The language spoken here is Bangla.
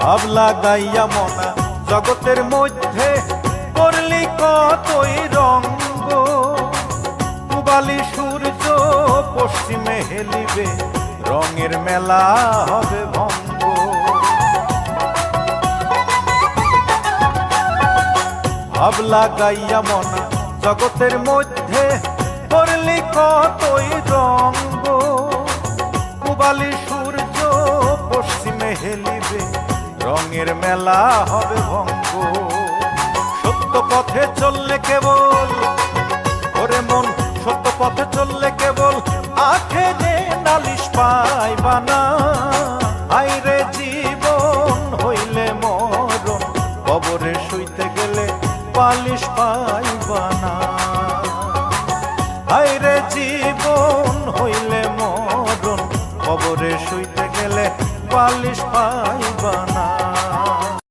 ভাব লাগাইয়া মনা জগতের মধ্যে করলি কতই রঙ্গ, পূবালি সূর্য পশ্চিমে হেলিবে, রঙের মেলা হবে ভঙ্গ। ভাব লাগাইয়া মনা জগতের মধ্যে করলি কতই রঙ্গ, পূবালি সূর্য পশ্চিমে হেলিবে, রঙের মেলা হবে ভঙ্গ। সত্য পথে চললে কেবল ওরে মন, সত্য পথে চললে কেবল আখেরে নালিশ পাইবা না। আইরে জীবন হইলে মরণ, কবরে শুইতে গেলে পালিশ পাই